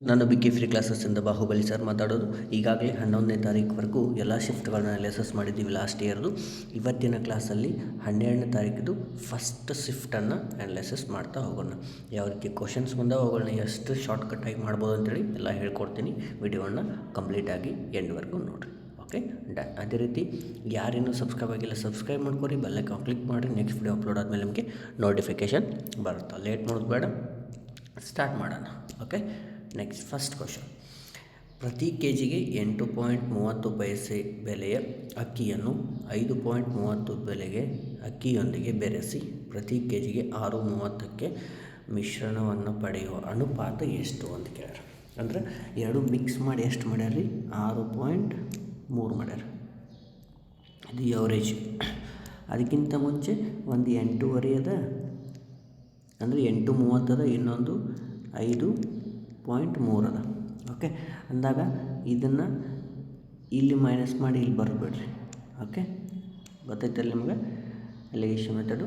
ನಾನು ಬಿಕ್ಕಿ free ಕ್ಲಾಸಸ್ಸಿಂದ Bahubali sir ಮಾತಾಡೋದು. ಈಗಾಗಲೇ 11ನೇ ತಾರೀಕುವರೆಗೂ ಎಲ್ಲ ಶಿಫ್ಟ್ಗಳನ್ನ ಅನಾಲಿಸಿಸ್ ಮಾಡಿದ್ದೀವಿ ಲಾಸ್ಟ್ ಇಯರ್ದು. ಇವತ್ತಿನ ಕ್ಲಾಸಲ್ಲಿ 12ನೇ ತಾರೀಕಿದು ಫಸ್ಟ್ ಶಿಫ್ಟನ್ನು ಅನಾಲಿಸಿಸ್ ಮಾಡ್ತಾ ಹೋಗೋಣ. ಯಾವ ರೀತಿ ಕ್ವಶನ್ಸ್ ಬಂದಾವೆ ಅವುಗಳನ್ನ ಎಷ್ಟು ಶಾರ್ಟ್ಕಟ್ಟಾಗಿ ಮಾಡ್ಬೋದು ಅಂತೇಳಿ ಎಲ್ಲ ಹೇಳ್ಕೊಡ್ತೀನಿ. ವಿಡಿಯೋವನ್ನು ಕಂಪ್ಲೀಟಾಗಿ ಎಂಡ್ವರೆಗೂ ನೋಡಿರಿ. Okay, done. ಅದೇ ರೀತಿ ಯಾರೇನು ಸಬ್ಸ್ಕ್ರೈಬ್ ಆಗಿಲ್ಲ ಸಬ್ಸ್ಕ್ರೈಬ್ ಮಾಡ್ಕೊರಿ, ಬೆಲ್ಲೈಕಾನ್ ಕ್ಲಿಕ್ ಮಾಡಿರಿ. ನೆಕ್ಸ್ಟ್ ವಿಡಿಯೋ ಅಪ್ಲೋಡ್ ಆದಮೇಲೆ ನಿಮಗೆ ನೋಟಿಫಿಕೇಷನ್ ಬರುತ್ತೆ. ಲೇಟ್ ಮಾಡೋದು ಬೇಡ, ಸ್ಟಾರ್ಟ್ ಮಾಡೋಣ. Okay, next first question. ಪ್ರತಿ ಕೆ ಜಿಗೆ 8.30 ಬೆಲೆಯ ಅಕ್ಕಿಯನ್ನು 5.30 ಬೆಲೆಗೆ ಅಕ್ಕಿಯೊಂದಿಗೆ ಬೆರೆಸಿ ಪ್ರತಿ ಕೆ ಜಿಗೆ 6.30ಕ್ಕೆ ಮಿಶ್ರಣವನ್ನು ಪಡೆಯುವ ಅನುಪಾತ ಎಷ್ಟು ಅಂತ ಕೇಳ್ಯಾರ. ಅಂದ್ರೆ ಎರಡು ಮಿಕ್ಸ್ ಮಾಡಿ ಎಷ್ಟು ಮಾಡ್ಯಾರ ರೀ? 6.3 ಮಾಡ್ಯಾರ. ಇದು ಎವರೇಜ್. ಅದಕ್ಕಿಂತ ಮುಂಚೆ ಒಂದು 8.5 ಅದ, ಅಂದರೆ 8.30 ಅದ, ಇನ್ನೊಂದು 5.3 ಅದ. ಓಕೆ, ಅಂದಾಗ ಇದನ್ನು ಇಲ್ಲಿ ಮೈನಸ್ ಮಾಡಿ ಇಲ್ಲಿ ಬರಬೇಡ್ರಿ. ಓಕೆ, ಗೊತ್ತೈತಲ್ಲ ನಿಮ್ಗೆ ಎಲಿಗೇಷನ್ ಮೆಥಡು.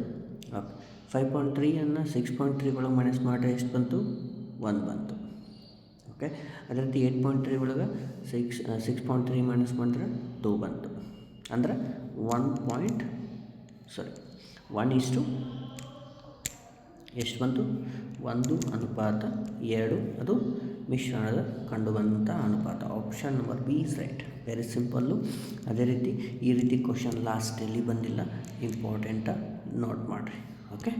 ಓಕೆ, 5.3 6.3 ಒಳಗೆ ಮೈನಸ್ ಮಾಡಿದ್ರೆ ಎಷ್ಟು ಬಂತು? 1 ಬಂತು. ಓಕೆ, ಅದೇ ರೀತಿ 8.3 ಒಳಗೆ 6.3 ಮೈನಸ್ ಮಾಡಿದ್ರೆ 2 ಬಂತು. ಅಂದರೆ 1 ಎಷ್ಟು ಬಂತು? 1:2. ಅದು ಮಿಶ್ರಣದ ಕಂಡು ಬಂದಂಥ ಅನುಪಾತ. Option number B is right. Very simple. ಅದೇ ರೀತಿ ಈ ರೀತಿ ಕ್ವಶನ್ ಲಾಸ್ಟಲ್ಲಿ ಬಂದಿಲ್ಲ, ಇಂಪಾರ್ಟೆಂಟ ನೋಟ್ ಮಾಡಿರಿ. Okay,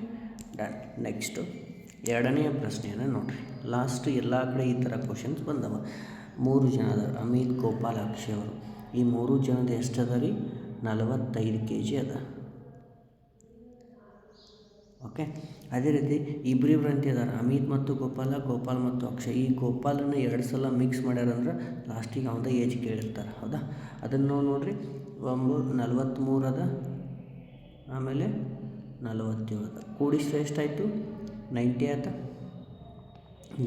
done. ನೆಕ್ಸ್ಟು ಎರಡನೆಯ ಪ್ರಶ್ನೆಯನ್ನು ನೋಡಿರಿ. ಲಾಸ್ಟ್ ಎಲ್ಲ ಕಡೆ ಈ ಥರ ಕ್ವಶನ್ಸ್ ಬಂದವ. 3 ಜನ ಅದ, ಅಮಿತ್, ಗೋಪಾಲ್, ಅಕ್ಷಯ್ ಅವರು. ಈ 3 ಜನದ ಎಷ್ಟು ಅದ ರೀ? 45 kg ಅದ. ಓಕೆ, ಅದೇ ರೀತಿ ಇಬ್ಬರಿಬ್ರು ಅಂತ ಇದ್ದಾರೆ, ಅಮಿತ್ ಮತ್ತು ಗೋಪಾಲ್ ಮತ್ತು ಅಕ್ಷಯ್. ಈ ಗೋಪಾಲನ್ನು 2 ಸಲ ಮಿಕ್ಸ್ ಮಾಡ್ಯಾರಂದ್ರೆ ಲಾಸ್ಟಿಗೆ ಅವನ ಏಜ್ ಕೇಳಿರ್ತಾರೆ, ಹೌದಾ? ಅದನ್ನು ನಾವು ನೋಡಿರಿ. 43 ಅದ, ಆಮೇಲೆ 47 ಅದ. ಕೂಡಿಸಿದ್ರೆ ಎಷ್ಟಾಯಿತು? 90 ಆಯ್ತಾ?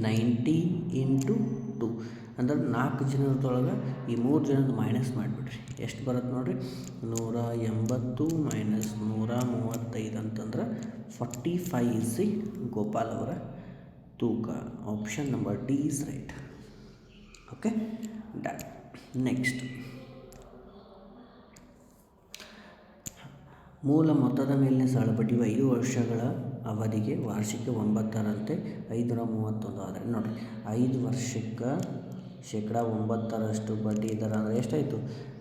90 × 2 ಅಂದ್ರೆ 4 ಜನರದೊಳಗೆ ಈ 3 ಜನದ ಮೈನಸ್ ಮಾಡಿಬಿಡ್ರಿ. ಎಷ್ಟು ಬರುತ್ತೆ ನೋಡಿರಿ? 180 - 135 ಅಂತಂದ್ರೆ 45 ಇಸ್ ಗೋಪಾಲ್ ಅವರ ತೂಕ. Option number D is right. Okay, done. Next, ಮೂಲ ಮೊತ್ತದ ಮೇಲಿನ ಸಾಲ ಬಡ್ಡಿಯು 5 ವರ್ಷಗಳ ಅವಧಿಗೆ ವಾರ್ಷಿಕ 9ರಂತೆ 531 ಆದರೆ ನೋಡಿರಿ, 5 ವರ್ಷಕ್ಕೆ 9% ಬಡ್ಡಿ ದರ ಅಂದರೆ ಎಷ್ಟಾಯಿತು?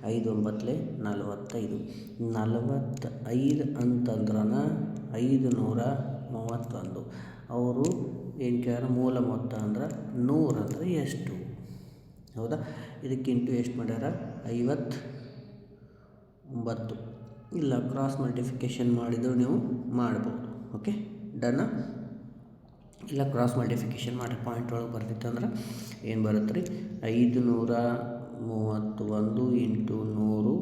5 9 45. 45 ಅಂತಂದ್ರೆ 531. ಅವರು ಏನು ಕೇಳ್ಯಾರ? ಮೂಲ ಮೊತ್ತ ಅಂದ್ರೆ 100 ಅಂದರೆ ಎಷ್ಟು? ಹೌದಾ? ಇದಕ್ಕಿಂಟು ಎಷ್ಟು ಮಾಡ್ಯಾರ? 59. ಇಲ್ಲ, ಕ್ರಾಸ್ ಮಲ್ಟಿಫಿಕೇಷನ್ ಮಾಡಿದ್ರು ನೀವು ಮಾಡ್ಬೋದು. ಓಕೆ, ಡನ್ನ. ಇಲ್ಲ, ಕ್ರಾಸ್ ಮಲ್ಟಿಫಿಕೇಷನ್ ಮಾಡಿ ಪಾಯಿಂಟ್ ಒಳಗೆ ಬರ್ತಿತ್ತು ಅಂದ್ರೆ ಏನು ಬರುತ್ತೆ ರೀ? 531 × 100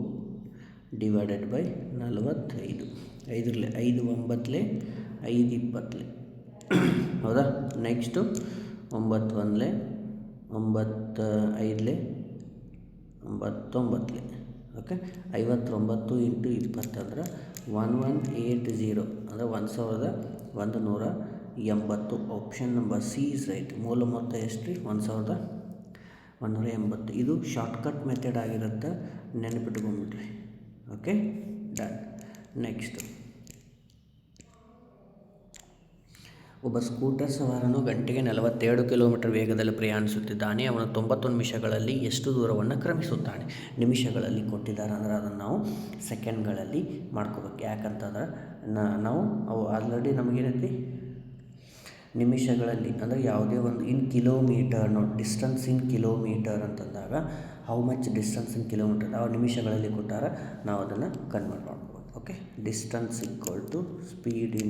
ಡಿವೈಡೆಡ್ ಬೈ 45. 5 9 5 20. ಹೌದಾ? ನೆಕ್ಸ್ಟು 9 1 9 5 9. ಓಕೆ, 59 × 20 ಅಂದ್ರೆ 1180 ಅಂದರೆ 1180. Option number C is right. ಮೂಲ ಮೊತ್ತ ಎಷ್ಟು ರೀ? 1180. ಇದು ಶಾರ್ಟ್ಕಟ್ ಮೆಥಡ್ ಆಗಿರುತ್ತೆ, ನೆನಪಿಟ್ಕೊಂಡ್ಬಿಡ್ರಿ. Okay, done. ನೆಕ್ಸ್ಟ್, ಒಬ್ಬ ಸ್ಕೂಟರ್ ಸವಾರನು ಗಂಟೆಗೆ 42 ಕಿಲೋಮೀಟರ್ ವೇಗದಲ್ಲಿ ಪ್ರಯಾಣಿಸುತ್ತಿದ್ದಾನೆ. ಅವನು 91 ನಿಮಿಷಗಳಲ್ಲಿ ಎಷ್ಟು ದೂರವನ್ನು ಕ್ರಮಿಸುತ್ತಾನೆ? ನಿಮಿಷಗಳಲ್ಲಿ ಕೊಟ್ಟಿದ್ದಾರೆ ಅಂದ್ರೆ ಅದನ್ನು ನಾವು ಸೆಕೆಂಡ್ಗಳಲ್ಲಿ ಮಾಡ್ಕೋಬೇಕು. ಯಾಕಂತಂದ್ರೆ ನಾವು ಅವು ಆಲ್ರೆಡಿ ನಮಗೇನೈತಿ ನಿಮಿಷಗಳಲ್ಲಿ, ಅಂದರೆ ಯಾವುದೇ ಒಂದು ಇನ್ ಕಿಲೋಮೀಟರ್ ನೋಡಿ, ಡಿಸ್ಟೆನ್ಸ್ ಇನ್ ಕಿಲೋಮೀಟರ್ ಅಂತಂದಾಗ how much distance in kilometre ನಾವು ನಿಮಿಷಗಳಲ್ಲಿ ಕೊಟ್ಟಾರ, ನಾವು ಅದನ್ನು ಕನ್ವರ್ಟ್ ಮಾಡ್ಬೋದು. Okay, distance = speed ×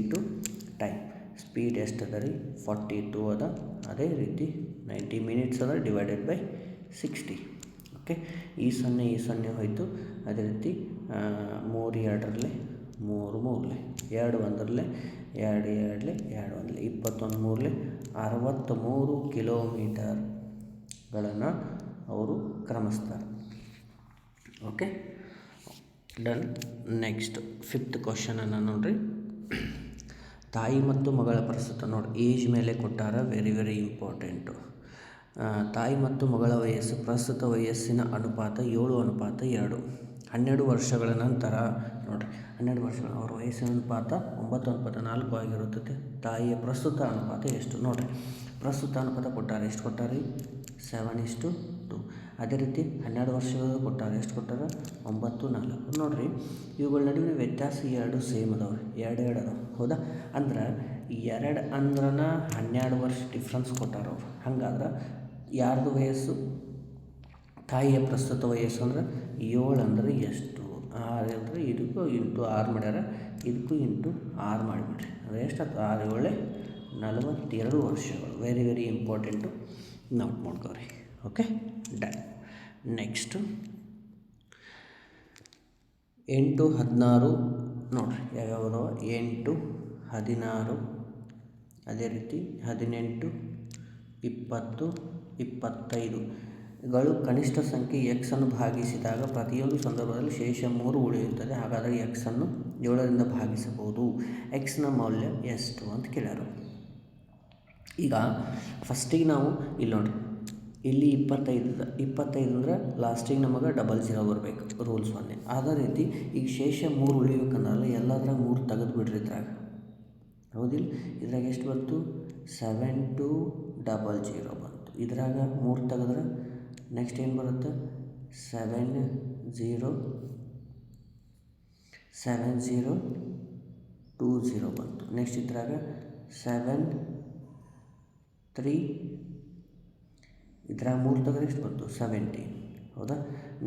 time. Speed ಎಷ್ಟು ಅದ ರೀ? 42 ಅದ. ಅದೇ ರೀತಿ 90 ಮಿನಿಟ್ಸ್ ಅದ ಡಿವೈಡೆಡ್ ಬೈ 60. ಓಕೆ, ಈ 0 ಹೋಯಿತು. ಅದೇ ರೀತಿ 3 2 3 2 1 2 2 1 21 63 ಕಿಲೋಮೀಟರ್ಗಳನ್ನು ಅವರು ಕ್ರಮಿಸ್ತಾರೆ. Okay, done. ನೆಕ್ಸ್ಟ್ ಫಿಫ್ತ್ ಕ್ವಶನನ್ನು ನೋಡಿರಿ. ತಾಯಿ ಮತ್ತು ಮಗಳ ಪ್ರಸ್ತುತ ನೋಡಿ, ಏಜ್ ಮೇಲೆ ಕೊಟ್ಟಾರ. Very important. ತಾಯಿ ಮತ್ತು ಮಗಳ ವಯಸ್ಸು ಪ್ರಸ್ತುತ ವಯಸ್ಸಿನ ಅನುಪಾತ 7:2. 12 ವರ್ಷಗಳ ನಂತರ ನೋಡಿರಿ, 12 ವರ್ಷಗಳ ಅವರ ವಯಸ್ಸಿನ ಅನುಪಾತ 9:4 ಆಗಿರುತ್ತದೆ. ತಾಯಿಯ ಪ್ರಸ್ತುತ ಅನುಪಾತ ಎಷ್ಟು ನೋಡಿರಿ. ಪ್ರಸ್ತುತ ಅನುಪಾತ ಕೊಟ್ಟಾರೆ, ಎಷ್ಟು ಕೊಟ್ಟಾರೆ? 7:2. ಅದೇ ರೀತಿ 12 ವರ್ಷಗಳು ಕೊಟ್ಟಾರೆ, ಎಷ್ಟು ಕೊಟ್ಟಾರೆ? 9:4. ನೋಡಿರಿ, ಇವುಗಳ ನಡುವಿನ ವ್ಯತ್ಯಾಸ 2 ಸೇಮ್ ಅದಾವೆ, 2 ಅದಾವೆ. ಹೌದಾ? ಅಂದ್ರೆ 2 ಅಂದ್ರನ 12 ವರ್ಷ ಡಿಫ್ರೆನ್ಸ್ ಕೊಟ್ಟಾರ ಅವ್ರು. ಹಂಗಾದ್ರೆ ಯಾರ್ದು ವಯಸ್ಸು? ತಾಯಿಯ ಪ್ರಸ್ತುತ ವಯಸ್ಸು ಅಂದ್ರೆ 7 ಅಂದರೆ ಎಷ್ಟು? 6 ಅಂದರೆ ಇದಕ್ಕೂ ಇಂಟು 6 ಮಾಡ್ಯಾರ, ಇದಕ್ಕೂ ಇಂಟು 6 ಮಾಡಿಬಿಡ್ರಿ. ಅಂದರೆ ಎಷ್ಟಾಯ್ತು? 6 7 42 ವರ್ಷಗಳು. ವೆರಿ ವೆರಿ ಇಂಪಾರ್ಟೆಂಟು, ನೋಟ್ ಮಾಡ್ಕೊರಿ. Okay, done. ನೆಕ್ಸ್ಟು 8 16 ನೋಡಿರಿ, ಯಾವ್ಯಾವ? 8 16, ಅದೇ ರೀತಿ 18 20 25 ಗಳು ಕನಿಷ್ಠ ಸಂಖ್ಯೆ x ಅನ್ನು ಭಾಗಿಸಿದಾಗ ಪ್ರತಿಯೊಂದು ಸಂದರ್ಭದಲ್ಲಿ ಶೇಷ 3 ಉಳಿಯುತ್ತದೆ. ಹಾಗಾದರೆ x ಅನ್ನು 7ರಿಂದ ಭಾಗಿಸಬಹುದು. x ನ ಮೌಲ್ಯ ಎಷ್ಟು ಅಂತ ಕೇಳ್ಯಾರ. ಈಗ ಫಸ್ಟಿಗೆ ನಾವು ಇಲ್ಲಿ ನೋಡಿ, ಇಲ್ಲಿ 25 ಅಂದ್ರೆ ಲಾಸ್ಟಿಗೆ ನಮಗೆ 00 ಬರಬೇಕು, ರೂಲ್ಸ್ ಒಂದೇ. ಅದೇ ರೀತಿ ಈಗ ಶೇಷ 3 ಉಳಿಬೇಕಂದ್ರಲ್ಲ, ಎಲ್ಲಾದ್ರಾಗ 3 ತೆಗೆದು ಬಿಡ್ರಿ ಇದ್ರಾಗ. ಹೌದಿಲ್ಲ? ಇದ್ರಾಗ ಎಷ್ಟು ಬಂತು? 7200 ಬಂತು. ಇದ್ರಾಗ 3 ತೆಗೆದ್ರೆ ನೆಕ್ಸ್ಟ್ ಏನು ಬರುತ್ತೆ? 7020 ಬಂತು. ನೆಕ್ಸ್ಟ್ ಇದ್ರಾಗ 73, ಇದ್ರಾಗ 3 ತೆಗೆದ್ರೆ ಎಷ್ಟು ಬಂತು? 70. ಹೌದಾ?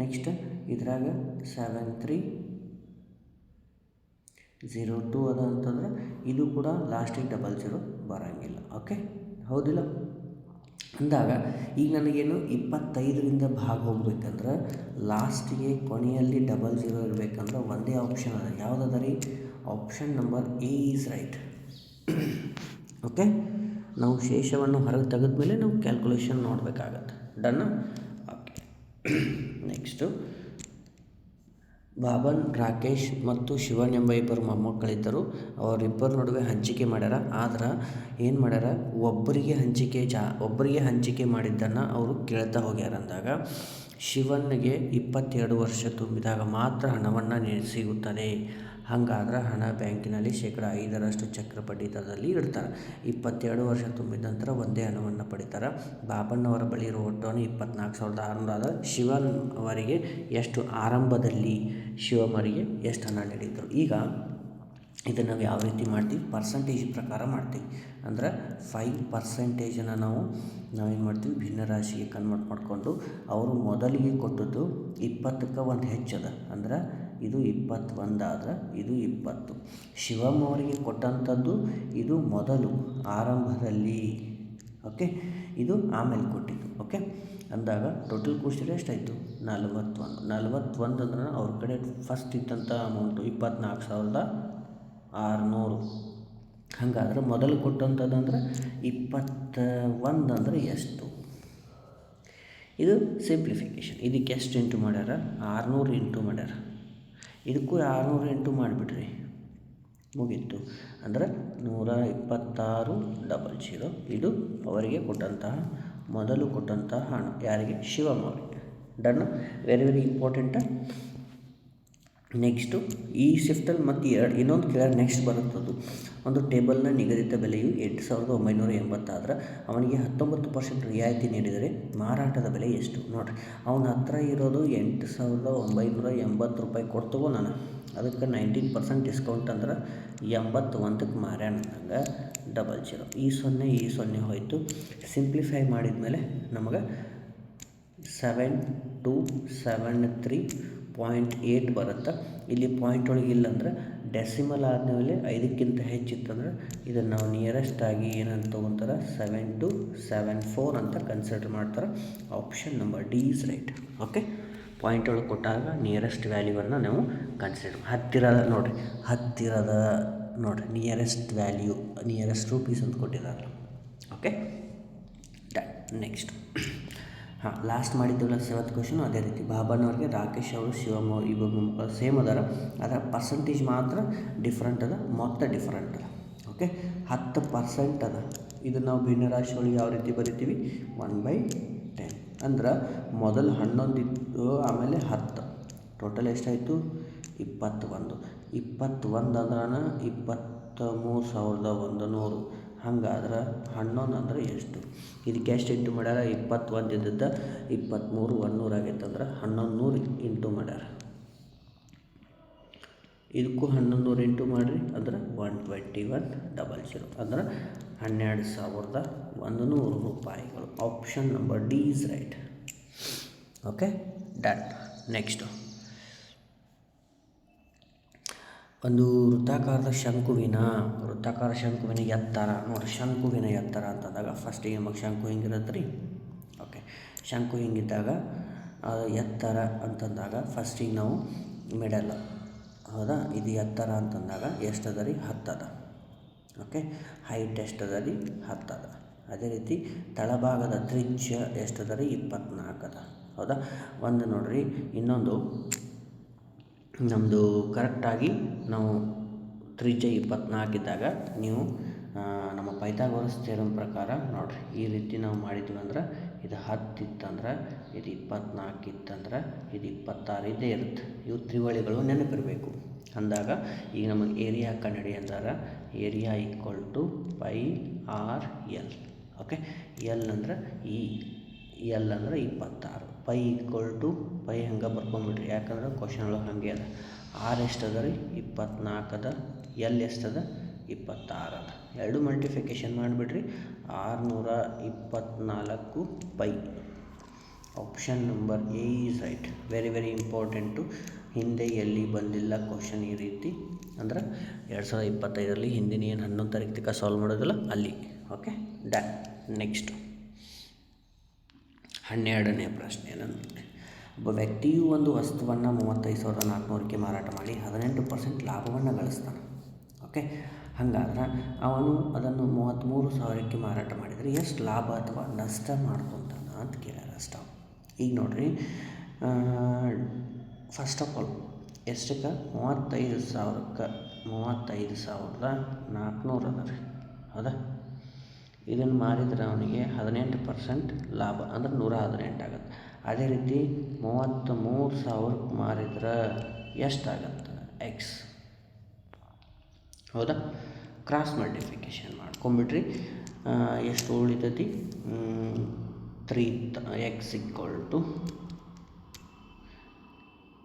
ನೆಕ್ಸ್ಟ್ ಇದ್ರಾಗ 7302 ಅದ ಅಂತಂದ್ರೆ ಇದು ಕೂಡ ಲಾಸ್ಟಿಗೆ 00 ಬರೋಂಗಿಲ್ಲ. ಓಕೆ, ಹೌದಿಲ್ಲ? ಅಂದಾಗ ಈಗ ನನಗೇನು 25ರಿಂದ ಭಾಗ ಹೋಗ್ಬೇಕಂದ್ರೆ ಲಾಸ್ಟಿಗೆ ಕೊನೆಯಲ್ಲಿ 00 ಇರಬೇಕಂದ್ರೆ ಒಂದೇ ಆಪ್ಷನ್ ಅದ. ಯಾವುದದ ರೀ? Option number A is right. Okay, ನಾವು ಶೇಷವನ್ನು ಹೊರಗೆ ತೆಗೆದ ಮೇಲೆ ನಾವು ಕ್ಯಾಲ್ಕುಲೇಷನ್ ನೋಡಬೇಕಾಗತ್ತೆ. Done? Okay. Next Baban, Rakesh ಮತ್ತು ಶಿವನ್ ಎಂಬ ಇಬ್ಬರು ಮೊಮ್ಮಕ್ಕಳಿದ್ದರು. ಅವರಿಬ್ಬರ ನಡುವೆ ಹಂಚಿಕೆ ಮಾಡ್ಯಾರ. ಆದ್ರೆ ಏನು ಮಾಡ್ಯಾರ? ಒಬ್ಬರಿಗೆ ಹಂಚಿಕೆ ಮಾಡಿದ್ದನ್ನು ಅವರು ಕೇಳ್ತಾ ಹೋಗ್ಯಾರ. ಅಂದಾಗ ಶಿವನ್ಗೆ 22 ವರ್ಷ ತುಂಬಿದಾಗ ಮಾತ್ರ ಹಣವನ್ನು ಸಿಗುತ್ತದೆ. ಹಾಗಾದ್ರೆ ಹಣ ಬ್ಯಾಂಕಿನಲ್ಲಿ ಶೇಕಡ 5ರಷ್ಟು ಚಕ್ರಬಡ್ಡಿ ದರದಲ್ಲಿ ಇಡ್ತಾರೆ. 22 ವರ್ಷ ತುಂಬಿದ ನಂತರ ಒಂದೇ ಹಣವನ್ನು ಪಡಿತಾರೆ. ಬಾಬಣ್ಣವರ ಬಳಿ ಇರುವ ಒಟ್ಟು ಹಣ 24,600 ಆದರೆ ಶಿವನ್ ಅವರಿಗೆ ಎಷ್ಟು ಆರಂಭದಲ್ಲಿ ಶಿವಮ್ಮರಿಗೆ ಎಷ್ಟು ಹಣ ನೀಡಿದರು? ಈಗ ಇದನ್ನು ನಾವು ಯಾವ ರೀತಿ ಮಾಡ್ತೀವಿ? ಪರ್ಸಂಟೇಜ್ ಪ್ರಕಾರ ಮಾಡ್ತೀವಿ. ಅಂದ್ರೆ 5% ನಾವೇನು ಮಾಡ್ತೀವಿ? ಭಿನ್ನರಾಶಿಗೆ ಕನ್ವರ್ಟ್ ಮಾಡಿಕೊಂಡು ಅವರು ಮೊದಲಿಗೆ ಕೊಟ್ಟದ್ದು 20ಕ್ಕೆ ಒಂದು ಹೆಚ್ಚದ, ಅಂದ್ರೆ ಇದು 21 ಆದ್ರೆ ಇದು 20. ಶಿವಮ್ಮ ಅವರಿಗೆ ಕೊಟ್ಟಂಥದ್ದು ಇದು ಮೊದಲು ಆರಂಭದಲ್ಲಿ. ಓಕೆ, ಇದು ಆಮೇಲೆ ಕೊಟ್ಟಿದ್ದು. ಓಕೆ, ಅಂದಾಗ ಟೋಟಲ್ ಕ್ವಶನ್ ಎಷ್ಟಾಯಿತು? 41 ಅಂದ್ರೆ ಅವ್ರ ಕಡೆ ಫಸ್ಟ್ ಇದ್ದಂಥ ಅಮೌಂಟು 24,600. ಹಾಗಾದ್ರೆ ಮೊದಲು ಕೊಟ್ಟಂಥದ್ದು ಅಂದ್ರೆ 21 ಅಂದರೆ ಎಷ್ಟು? ಇದು ಸಿಂಪ್ಲಿಫಿಕೇಷನ್. ಇದಕ್ಕೆ ಎಷ್ಟು ಇಂಟು ಮಾಡ್ಯಾರ? 600 ಇಂಟು ಮಾಡ್ಯಾರ. ಇದಕ್ಕೂ 600 ಇಂಟು ಮಾಡಿಬಿಡ್ರಿ, ಮುಗೀತು. ಅಂದರೆ 126,00. ಇದು ಅವರಿಗೆ ಕೊಟ್ಟಂತಹ ಮೊದಲು ಕೊಟ್ಟಂತಹ ಹಣ. ಯಾರಿಗೆ? ಶಿವಮ್ಮ ಅವರಿಗೆ. Done? Very very important. Next ಈ ಶಿಫ್ಟಲ್ಲಿ ಮತ್ತು ಇನ್ನೊಂದು ಕೇಳಿದ್ರೆ ನೆಕ್ಸ್ಟ್ ಬರುತ್ತದು. ಒಂದು ಟೇಬಲ್ನ ನಿಗದಿತ ಬೆಲೆಯು 8,980 ಆದರೆ ಅವನಿಗೆ 19% ರಿಯಾಯಿತಿ ನೀಡಿದರೆ ಮಾರಾಟದ ಬೆಲೆ ಎಷ್ಟು? ನೋಡಿರಿ, ಅವನ ಹತ್ರ ಇರೋದು 8,980 ರೂಪಾಯಿ ಕೊಡ್ತೋ ನಾನು, ಅದಕ್ಕೆ 19% ಡಿಸ್ಕೌಂಟ್ ಅಂದ್ರೆ 81ಕ್ಕೆ ಮಾರ್ಯಾನ ನಂಗೆ 00. ಈ 0 ಹೋಯಿತು. ಸಿಂಪ್ಲಿಫೈ ಮಾಡಿದ ಮೇಲೆ ನಮಗೆ 7273.8 ಬರುತ್ತೆ. ಇಲ್ಲಿ ಪಾಯಿಂಟ್ ಒಳಗೆ ಇಲ್ಲಂದ್ರೆ ಡೆಸಿಮಲ್ ಆದಮೇಲೆ 5ಕ್ಕಿಂತ ಹೆಚ್ಚಿತ್ತಂದ್ರೆ ಇದನ್ನು ನಾವು ನಿಯರೆಸ್ಟ್ ಆಗಿ ಏನಂತ ತೊಗೊತಾರೆ? 7274 ಅಂತ ಕನ್ಸಿಡರ್ ಮಾಡ್ತಾರೆ. Option number D is right. Okay, point ಒಳಗೆ ಕೊಟ್ಟಾಗ ನಿಯರೆಸ್ಟ್ ವ್ಯಾಲ್ಯೂವನ್ನು ನಾವು ಕನ್ಸಿಡರ್ ಹತ್ತಿರದ ನೋಡಿರಿ ನಿಯರೆಸ್ಟ್ ವ್ಯಾಲ್ಯೂ, ನಿಯರೆಸ್ಟ್ ರೂಪೀಸ್ ಅಂತ ಕೊಟ್ಟಿದ್ದಾರೆ. Okay, done. ನೆಕ್ಸ್ಟ್ ಲಾಸ್ಟ್ ಮಾಡಿದ್ದೆವಲ್ಲ 7th ಕ್ವಶನ್, ಅದೇ ರೀತಿ ಬಾಬಣ್ಣವ್ರಿಗೆ ರಾಕೇಶ್ ಅವರು ಶಿವಮ್ಮ ಅವರು ಇಬ್ಬರು ಮಕ್ಕಳು ಸೇಮ್ ಅದಾರ. ಅದರ ಪರ್ಸಂಟೇಜ್ ಮಾತ್ರ ಡಿಫ್ರೆಂಟ್ ಅದ, ಮೊತ್ತ ಡಿಫ್ರೆಂಟ್ ಅದ. ಓಕೆ, 10% ಅದ. ಇದನ್ನು ನಾವು ಭಿನ್ನರಾಶಿಯೊಳಗೆ ಯಾವ ರೀತಿ ಬರಿತೀವಿ 1/10 ಅಂದ್ರೆ ಮೊದಲು 11 ಇತ್ತು, ಆಮೇಲೆ 10, ಟೋಟಲ್ ಎಷ್ಟಾಯಿತು 21. 21 ಅಂದ್ರೆ 23,100. ಹಂಗಾದ್ರೆ 11 ಅಂದ್ರೆ ಎಷ್ಟು? ಇದಕ್ಕೆ ಎಷ್ಟು ಇಂಟು ಮಾಡ್ಯಾರ? 21 ಇದ್ದದ್ದು 23,100 ಆಗೈತೆ ಅಂದ್ರೆ 1100 ಇಂಟು ಮಾಡ್ಯಾರ. ಇದಕ್ಕೂ 1100 ಇಂಟು ಮಾಡಿರಿ ಅಂದ್ರೆ 121,000 ಅಂದ್ರೆ 12,100 ರೂಪಾಯಿಗಳು. Option number D is right. Okay, done. Next, ಒಂದು ವೃತ್ತಾಕಾರದ ಶಂಕುವಿನ ಎತ್ತರ ನೋಡಿ. ಶಂಕುವಿನ ಎತ್ತರ ಅಂತಂದಾಗ ಫಸ್ಟಿಗೆ ನಮಗೆ ಶಂಕು ಹಿಂಗಿರುತ್ತೆ ರೀ. ಓಕೆ, ಶಂಕು ಹಿಂಗಿದ್ದಾಗ ಎತ್ತರ ಅಂತಂದಾಗ ಫಸ್ಟಿಗೆ ನಾವು ಮಿಡಲ್, ಹೌದಾ, ಇದು ಎತ್ತರ ಅಂತಂದಾಗ ಎಷ್ಟದ ರೀ? 10 ಅದ. ಓಕೆ, ಹೈಟ್ ಎಷ್ಟದ ರೀ? 10 ಅದ. ಅದೇ ರೀತಿ ತಳಭಾಗದ ತ್ರಿಜ್ಯ ಎಷ್ಟದ ರೀ? 24 ಅದ. ಹೌದಾ, ಒಂದು ನೋಡಿರಿ. ಇನ್ನೊಂದು ನಮ್ಮದು ಕರೆಕ್ಟಾಗಿ ನಾವು ತ್ರಿಜ್ಯ 24 ಇದ್ದಾಗ ನೀವು ನಮ್ಮ ಪೈಥಾಗೋರಸ್ ಥಿಯರಮ್ ಪ್ರಕಾರ ನೋಡಿರಿ, ಈ ರೀತಿ ನಾವು ಮಾಡಿದ್ವಿ ಅಂದ್ರೆ ಇದು 10 ಇತ್ತಂದ್ರೆ ಇದು 24 ಇತ್ತಂದ್ರೆ ಇದು 26 ಇದ್ದೇ ಇರುತ್ತೆ. ಇವು ತ್ರಿವಳಿಗಳು ನೆನಪಿರಬೇಕು. ಅಂದಾಗ ಈಗ ನಮಗೆ ಏರಿಯಾ ಕಂಡುಹಿಡಿ ಅಂದಾಗ ಏರಿಯಾ = πr/l. ಓಕೆ, ಎಲ್ ಅಂದ್ರೆ ಎಲ್ ಅಂದ್ರೆ 26, ಪೈ ಹಂಗೆ ಬರ್ಕೊಂಡ್ಬಿಡ್ರಿ, ಯಾಕಂದ್ರೆ ಕ್ವಶನ್ ಒಳಗೆ ಹಾಗೆ ಅದ. ಆರ್ ಎಷ್ಟದ ರೀ? 24 ಅದ. ಎಲ್ ಎಷ್ಟದ? 26 ಅದ. ಎರಡು ಮಲ್ಟಿಫಿಕೇಷನ್ ಮಾಡಿಬಿಡ್ರಿ, 624 ಪೈ. Option number A is right. Very important. ಹಿಂದೆ ಎಲ್ಲಿ ಬಂದಿಲ್ಲ ಕ್ವಶನ್ ಈ ರೀತಿ ಅಂದ್ರೆ 2025ರಲ್ಲಿ ಹಿಂದಿನ ಏನು 11 ತಾರೀಕು ತನಕ ಸಾಲ್ವ್ ಮಾಡೋದಿಲ್ಲ ಅಲ್ಲಿ. Okay, done. ನೆಕ್ಸ್ಟು 12ನೇ ಪ್ರಶ್ನೆ. ಒಬ್ಬ ವ್ಯಕ್ತಿಯು ಒಂದು ವಸ್ತುವನ್ನು 35,400ಕ್ಕೆ ಮಾರಾಟ ಮಾಡಿ 18% ಲಾಭವನ್ನು ಗಳಿಸ್ತಾನೆ. ಓಕೆ, ಹಾಗಾದ್ರೆ ಅವನು ಅದನ್ನು 33,000ಕ್ಕೆ ಮಾರಾಟ ಮಾಡಿದರೆ ಎಷ್ಟು ಲಾಭ ಅಥವಾ ನಷ್ಟ ಮಾಡ್ಕೊತಾನ ಅಂತ ಕೇಳ್ಯಾರ ಅಷ್ಟ. ಈಗ ನೋಡಿರಿ, ಫಸ್ಟ್ ಆಫ್ ಆಲ್ ಎಷ್ಟಕ್ಕೆ? 35,400 ಅದ ರೀ. ಹೌದಾ, ಇದನ್ನು ಮಾರಿದ್ರೆ ಅವನಿಗೆ 18% ಲಾಭ ಅಂದ್ರೆ 118 ಆಗುತ್ತೆ. ಅದೇ ರೀತಿ 33,000ಕ್ಕೆ ಮಾರಿದ್ರೆ ಎಷ್ಟಾಗತ್ತೆ? ಎಕ್ಸ್. ಹೌದಾ, ಕ್ರಾಸ್ ಮಲ್ಟಿಫಿಕೇಷನ್ ಮಾಡ್ಕೊಂಬಿಟ್ರಿ. ಎಷ್ಟು ಉಳಿತೈತಿ? 3x =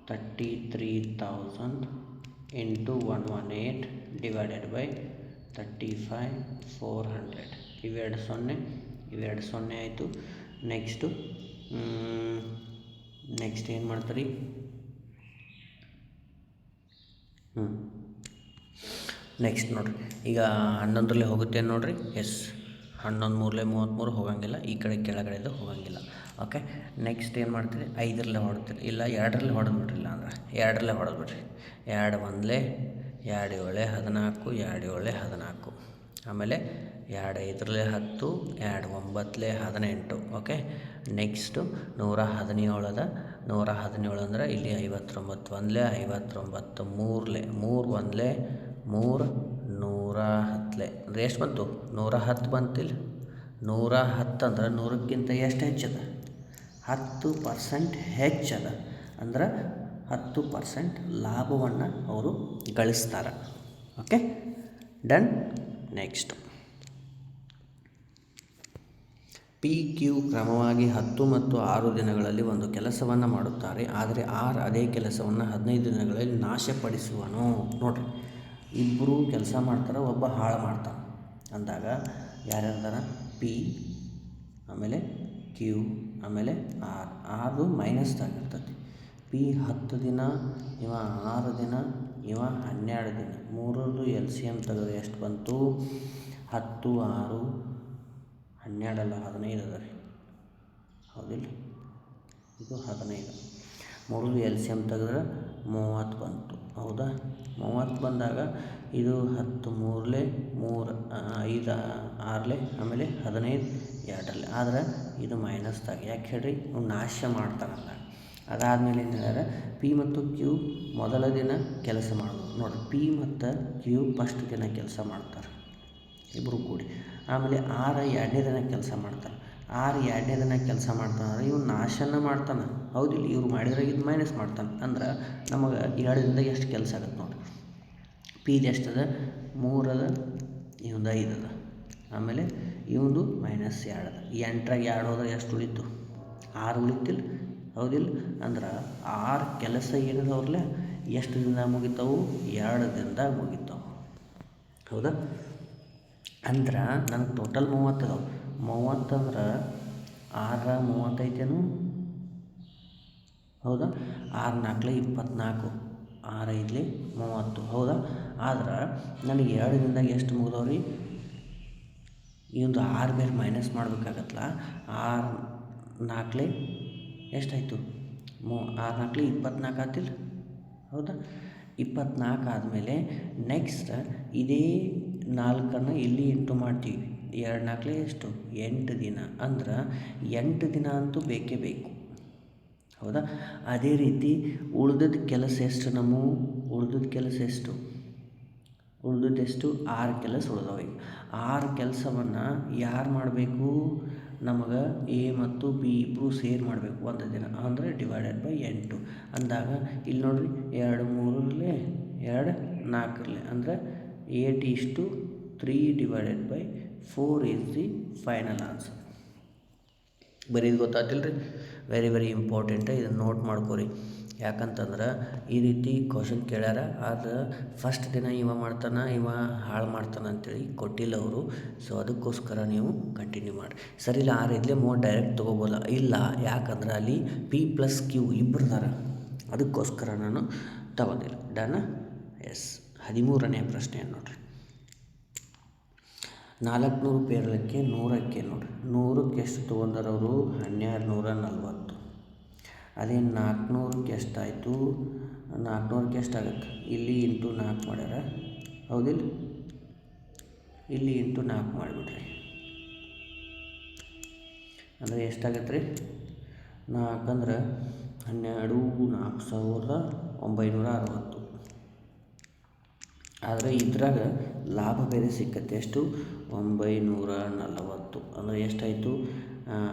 33,000 × 118 / 35,400. ಇವೆರಡು 0 ಆಯಿತು. ನೆಕ್ಸ್ಟ್ ಏನು ಮಾಡ್ತಾರೆ? ನೆಕ್ಸ್ಟ್ ನೋಡಿರಿ, ಈಗ 11ರಲ್ಲಿ ಹೋಗುತ್ತೆ ನೋಡಿರಿ. ಎಸ್, 11 3 33 ಹೋಗಂಗಿಲ್ಲ, ಈ ಕಡೆ ಕೆಳಗಡೆದು ಹೋಗಂಗಿಲ್ಲ. ಓಕೆ, ನೆಕ್ಸ್ಟ್ ಏನು ಮಾಡ್ತೀರಿ? 5ರಲ್ಲೇ ಹೊಡ್ತೀರಿ, ಇಲ್ಲ 2ರಲ್ಲೇ ಹೊಡೆದ್ಬಿಟ್ರಿ. ಇಲ್ಲ ಅಂದ್ರೆ 2ರಲ್ಲೇ ಹೊಡೆದ್ಬಿಟ್ರಿ. 2 1 2 7 14, 2 7 14, ಆಮೇಲೆ 2 5 10, 2 9 18. ಓಕೆ, ನೆಕ್ಸ್ಟು 117 ಅದ. 117 ಅಂದ್ರೆ ಇಲ್ಲಿ 59 1 59 3 1 3 110 ಅಂದರೆ ಎಷ್ಟು ಬಂತು? 110 ಬಂತಿಲ್ಲ. 110 ಅಂದ್ರೆ 100ಕ್ಕಿಂತ ಎಷ್ಟು ಹೆಚ್ಚದ? 10% ಹೆಚ್ಚದ. ಅಂದ್ರೆ 10% ಲಾಭವನ್ನು ಅವರು ಗಳಿಸ್ತಾರೆ. Okay, done. ನೆಕ್ಸ್ಟ್, PQ ಕ್ರಮವಾಗಿ 10 ಮತ್ತು 6 ದಿನಗಳಲ್ಲಿ ಒಂದು ಕೆಲಸವನ್ನು ಮಾಡುತ್ತಾರೆ. ಆದರೆ R ಅದೇ ಕೆಲಸವನ್ನು 15 ದಿನಗಳಲ್ಲಿ ನಾಶಪಡಿಸುವನು. ನೋಡಿರಿ, ಇಬ್ಬರು ಕೆಲಸ ಮಾಡ್ತಾರೆ, ಒಬ್ಬ ಹಾಳು ಮಾಡ್ತಾನೆ ಅಂದಾಗ ಯಾರ್ಯಾರ್ದಾರ? P, ಆಮೇಲೆ Q, ಆಮೇಲೆ R. ಆರು ಮೈನಸ್ದಾಗಿರ್ತೈತಿ. P 10 ದಿನ, ಇವ 6 ದಿನ, ಇವ 12 ದಿನ. ಮೂರರದು LCM ತೆಗೆದ್ರೆ ಎಷ್ಟು ಬಂತು? 10 6 12 ಅಲ್ಲ 15 ಅದ ರೀ. ಹೌದಿಲ್ಲ, ಇದು 15. ಮೂರದು LCM ತೆಗೆದ್ರೆ 30 ಬಂತು. ಹೌದಾ, 30 ಬಂದಾಗ ಇದು 10 3 3 5 6 ಆಮೇಲೆ 15 2 ಆದರೆ ಇದು ಮೈನಸ್ದಾಗ. ಯಾಕೆ ಹೇಳ್ರಿ? ಅವ್ನು ನಾಶ ಮಾಡ್ತಾನಲ್ಲ. ಅದಾದಮೇಲೆ ಏನು ಹೇಳ್ಯಾರ? P ಮತ್ತು Q ಮೊದಲ ದಿನ ಕೆಲಸ ಮಾಡೋದು. ನೋಡಿ, P ಮತ್ತು Q ಫಸ್ಟ್ ದಿನ ಕೆಲಸ ಮಾಡ್ತಾರೆ ಇಬ್ಬರು ಕೂಡಿ. ಆಮೇಲೆ 6 ಎರಡನೇ ದಿನ ಕೆಲಸ ಮಾಡ್ತಾನೆ. 6 ಎರಡನೇ ದಿನ ಕೆಲಸ ಮಾಡ್ತಾನೆ ಇವ್ನು ನಾಶನ ಮಾಡ್ತಾನೆ. ಹೌದಿಲ್ಲ, ಇವ್ರು ಮಾಡಿದ್ರೆ ಇದು ಮೈನಸ್ ಮಾಡ್ತಾನೆ. ಅಂದ್ರೆ ನಮಗೆ 2ರಿಂದ ಎಷ್ಟು ಕೆಲಸ ಆಗುತ್ತೆ ನೋಡಿ. ಪಿದು ಎಷ್ಟದ 3 ಅದ, ಇವಂದು 5 ಅದ. ಆಮೇಲೆ ಇವಂದು -2 ಅದ. 8ರಾಗ 2 ಹೋದ್ರೆ ಎಷ್ಟು ಉಳಿತು? 6 ಉಳಿತಿಲ್ಲ. ಹೌದಿಲ್ಲ, ಅಂದ್ರೆ 6 ಕೆಲಸ ಏನಿದವ್ರಲ್ಲ ಎಷ್ಟು ದಿನದಾಗ ಮುಗಿತಾವು? 2 ದಿನದಾಗ ಮುಗಿತಾವೆ. ಹೌದಾ? ಅಂದ್ರೆ ನನಗೆ ಟೋಟಲ್ 30 ಅದಾವೆ. 30 ಅಂದ್ರೆ 6 30 ಐತೇನು? ಹೌದಾ? 6 4 24, 6 5 30. ಹೌದಾ? ಆದ್ರೆ ನನಗೆ 2 ದಿನದಾಗ ಎಷ್ಟು ಮುಗಿದವ್ರಿ? ಈ ಒಂದು 6 ಬೇರೆ ಮೈನಸ್ ಮಾಡಬೇಕಾಗತ್ತಲ್ಲ. 6 4 ಎಷ್ಟಾಯಿತು? 6 4 24 ಆತಿಲ್ಲ. ಹೌದಾ? 24 ಆದಮೇಲೆ ನೆಕ್ಸ್ಟ್ ಇದೇ 4 ಇಲ್ಲಿ ಇಂಟು ಮಾಡ್ತೀವಿ. 2 4 ಎಷ್ಟು? 8 ದಿನ. ಅಂದ್ರೆ 8 ದಿನ ಅಂತೂ ಬೇಕೇ ಬೇಕು. ಹೌದಾ? ಅದೇ ರೀತಿ ಉಳಿದದ್ದು ಕೆಲಸ ಎಷ್ಟು? ಉಳಿದದ್ದು ಕೆಲಸ ಎಷ್ಟು? ಉಳಿದದ್ದೆಷ್ಟು? 6 ಕೆಲಸ ಉಳಿದವ. ಈಗ 6 ಕೆಲಸವನ್ನು ಯಾರು ಮಾಡಬೇಕು? ನಮಗೆ ಎ ಮತ್ತು ಬಿ ಇಬ್ಬರು ಸೇರಿ ಮಾಡಬೇಕು ಒಂದು ದಿನ. ಅಂದರೆ /8 ಅಂದಾಗ ಇಲ್ಲಿ ನೋಡಿರಿ, 2 3 2 4 ಅಂದರೆ 8:3/4 ಈಸ್ ದಿ ಫೈನಲ್ ಆನ್ಸರ್. ಬರೀದು ಗೊತ್ತಾಗ್ತಿಲ್ಲ ರೀ? Very important. ಇದನ್ನು ನೋಟ್ ಮಾಡ್ಕೊರಿ. ಯಾಕಂತಂದ್ರೆ ಈ ರೀತಿ ಕ್ವಶನ್ ಕೇಳ್ಯಾರ. ಅದು ಫಸ್ಟ್ ದಿನ ಇವ ಮಾಡ್ತಾನೆ, ಇವ ಹಾಳು ಮಾಡ್ತಾನೆ ಅಂತೇಳಿ ಕೊಟ್ಟಿಲ್ಲ ಅವರು. ಸೊ ಅದಕ್ಕೋಸ್ಕರ ನೀವು ಕಂಟಿನ್ಯೂ ಮಾಡಿರಿ. ಸರಿ ಇಲ್ಲ, 6 ಇದ್ಲೇ 3 ಡೈರೆಕ್ಟ್ ತೊಗೋಬೋಲ್ಲ. ಇಲ್ಲ, ಯಾಕಂದ್ರೆ ಅಲ್ಲಿ P+Q ಇಬ್ಬರದಾರ. ಅದಕ್ಕೋಸ್ಕರ ನಾನು ತಗೋದಿಲ್ಲ. ಡನ್? ಎಸ್. 13ನೇ ಪ್ರಶ್ನೆ ನೋಡಿರಿ. 400 ಪೇರಲಕ್ಕೆ 100ಕ್ಕೆ ನೋಡಿರಿ. 100ಕ್ಕೆ ಎಷ್ಟು ತೊಗೊಂಡಾರ ಅವರು? 1240. ಅದೇ 400ಕ್ಕೆ ಎಷ್ಟಾಯಿತು? 400ಕ್ಕೆ ಎಷ್ಟಾಗುತ್ತೆ? ಇಲ್ಲಿ ಇಂಟು 4 ಮಾಡ್ಯಾರ. ಹೌದಿಲ್ಲ? ಇಲ್ಲಿ ಇಂಟು 4 ಮಾಡಿಬಿಡ್ರಿ. ಅಂದರೆ ಎಷ್ಟಾಗತ್ತೆ ರೀ? 4 ಅಂದ್ರೆ 12 4960. ಆದರೆ ಇದ್ರಾಗ ಲಾಭ ಬೇರೆ ಸಿಕ್ಕತ್ತೆ. ಎಷ್ಟು? 940. ಅಂದರೆ ಎಷ್ಟಾಯಿತು?